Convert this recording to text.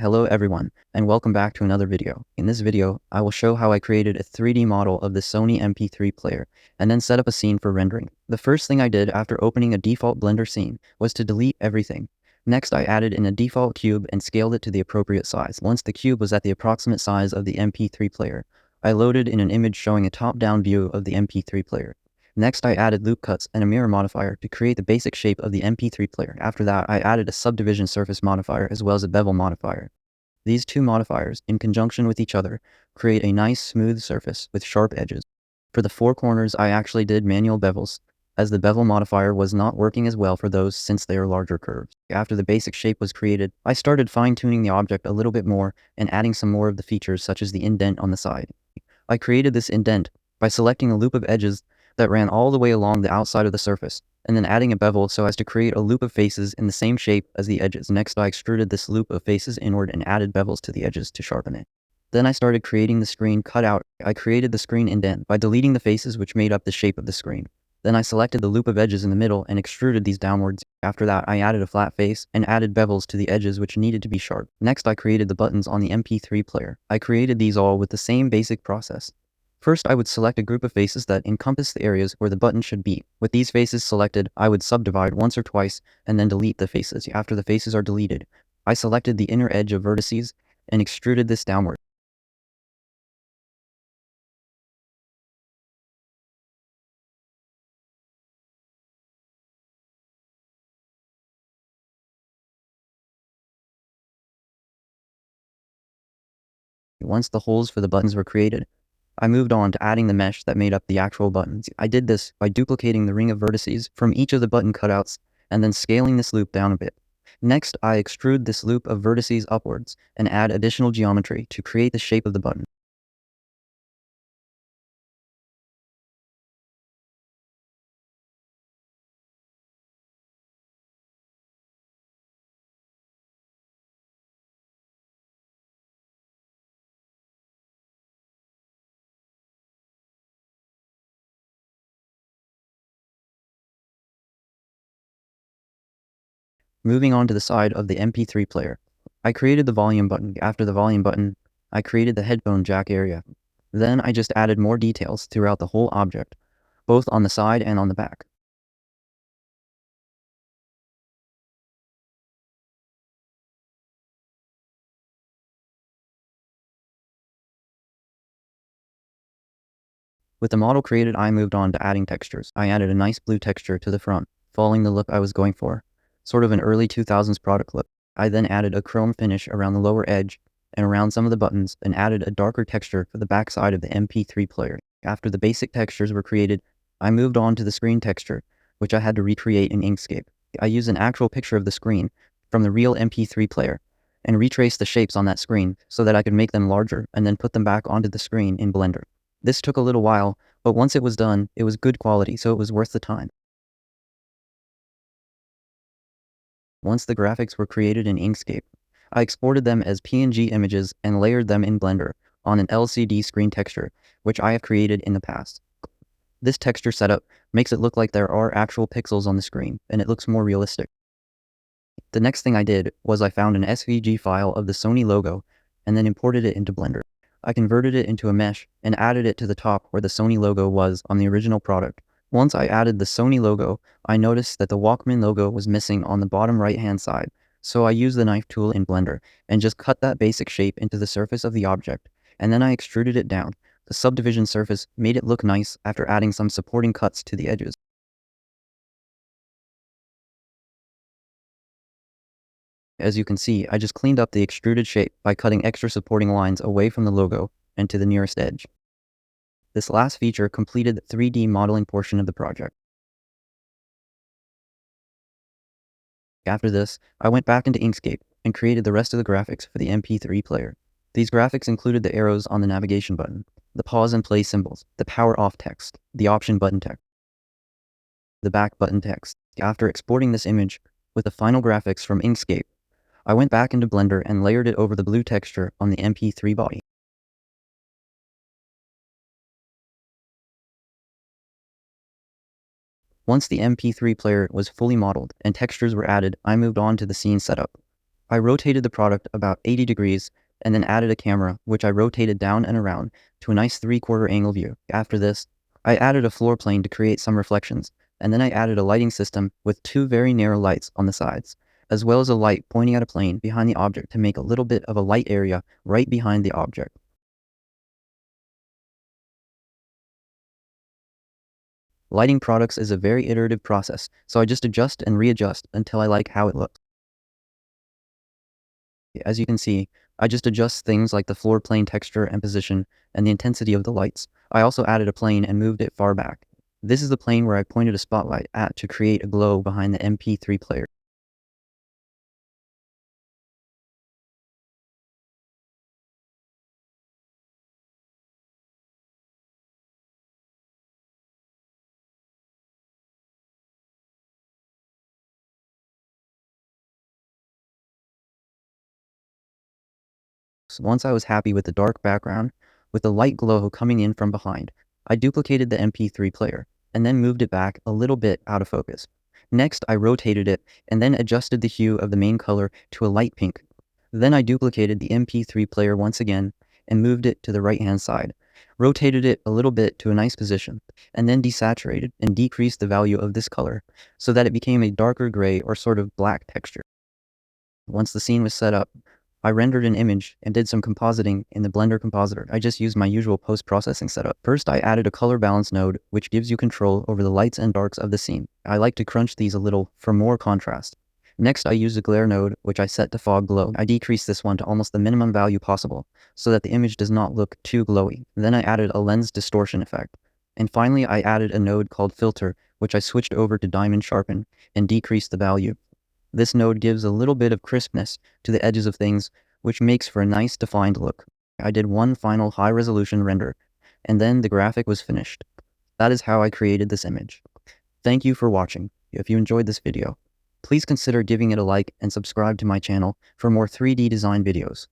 Hello everyone, and welcome back to another video. In this video, I will show how I created a 3D model of the Sony MP3 player, and then set up a scene for rendering. The first thing I did after opening a default Blender scene was to delete everything. Next, I added in a default cube and scaled it to the appropriate size. Once the cube was at the approximate size of the MP3 player, I loaded in an image showing a top-down view of the MP3 player. Next, I added loop cuts and a mirror modifier to create the basic shape of the MP3 player. After that, I added a subdivision surface modifier as well as a bevel modifier. These two modifiers, in conjunction with each other, create a nice smooth surface with sharp edges. For the four corners, I actually did manual bevels, as the bevel modifier was not working as well for those since they are larger curves. After the basic shape was created, I started fine-tuning the object a little bit more and adding some more of the features such as the indent on the side. I created this indent by selecting a loop of edges that ran all the way along the outside of the surface, and then adding a bevel so as to create a loop of faces in the same shape as the edges. Next, I extruded this loop of faces inward and added bevels to the edges to sharpen it. Then I started creating the screen cutout. I created the screen indent by deleting the faces which made up the shape of the screen. Then I selected the loop of edges in the middle and extruded these downwards. After that, I added a flat face and added bevels to the edges which needed to be sharp. Next, I created the buttons on the MP3 player. I created these all with the same basic process. First, I would select a group of faces that encompass the areas where the button should be. With these faces selected, I would subdivide once or twice and then delete the faces. After the faces are deleted, I selected the inner edge of vertices and extruded this downward. Once the holes for the buttons were created, I moved on to adding the mesh that made up the actual buttons. I did this by duplicating the ring of vertices from each of the button cutouts and then scaling this loop down a bit. Next, I extrude this loop of vertices upwards and add additional geometry to create the shape of the button. Moving on to the side of the MP3 player, I created the volume button. After the volume button, I created the headphone jack area. Then I just added more details throughout the whole object, both on the side and on the back. With the model created, I moved on to adding textures. I added a nice blue texture to the front, following the look I was going for, sort of an early 2000s product look. I then added a chrome finish around the lower edge and around some of the buttons and added a darker texture for the back side of the MP3 player. After the basic textures were created, I moved on to the screen texture, which I had to recreate in Inkscape. I used an actual picture of the screen from the real MP3 player and retraced the shapes on that screen so that I could make them larger and then put them back onto the screen in Blender. This took a little while, but once it was done, it was good quality, so it was worth the time. Once the graphics were created in Inkscape, I exported them as PNG images and layered them in Blender on an LCD screen texture, which I have created in the past. This texture setup makes it look like there are actual pixels on the screen, and it looks more realistic. The next thing I did was I found an SVG file of the Sony logo and then imported it into Blender. I converted it into a mesh and added it to the top where the Sony logo was on the original product. Once I added the Sony logo, I noticed that the Walkman logo was missing on the bottom right-hand side, so I used the knife tool in Blender and just cut that basic shape into the surface of the object, and then I extruded it down. The subdivision surface made it look nice after adding some supporting cuts to the edges. As you can see, I just cleaned up the extruded shape by cutting extra supporting lines away from the logo and to the nearest edge. This last feature completed the 3D modeling portion of the project. After this, I went back into Inkscape and created the rest of the graphics for the MP3 player. These graphics included the arrows on the navigation button, the pause and play symbols, the power off text, the option button text, the back button text. After exporting this image with the final graphics from Inkscape, I went back into Blender and layered it over the blue texture on the MP3 body. Once the MP3 player was fully modeled and textures were added, I moved on to the scene setup. I rotated the product about 80 degrees and then added a camera, which I rotated down and around to a nice 3/4 angle view. After this, I added a floor plane to create some reflections, and then I added a lighting system with two very narrow lights on the sides, as well as a light pointing at a plane behind the object to make a little bit of a light area right behind the object. Lighting products is a very iterative process, so I just adjust and readjust until I like how it looks. As you can see, I just adjust things like the floor plane texture and position and the intensity of the lights. I also added a plane and moved it far back. This is the plane where I pointed a spotlight at to create a glow behind the MP3 player. So once I was happy with the dark background, with the light glow coming in from behind, I duplicated the MP3 player and then moved it back a little bit out of focus. Next, I rotated it and then adjusted the hue of the main color to a light pink. Then I duplicated the MP3 player once again and moved it to the right-hand side, rotated it a little bit to a nice position, and then desaturated and decreased the value of this color so that it became a darker gray or sort of black texture. Once the scene was set up, I rendered an image and did some compositing in the Blender compositor. I just used my usual post-processing setup. First, I added a color balance node, which gives you control over the lights and darks of the scene. I like to crunch these a little for more contrast. Next, I used a glare node, which I set to fog glow. I decreased this one to almost the minimum value possible, so that the image does not look too glowy. Then I added a lens distortion effect. And finally, I added a node called filter, which I switched over to diamond sharpen and decreased the value. This node gives a little bit of crispness to the edges of things, which makes for a nice defined look. I did one final high resolution render, and then the graphic was finished. That is how I created this image. Thank you for watching. If you enjoyed this video, please consider giving it a like and subscribe to my channel for more 3D design videos.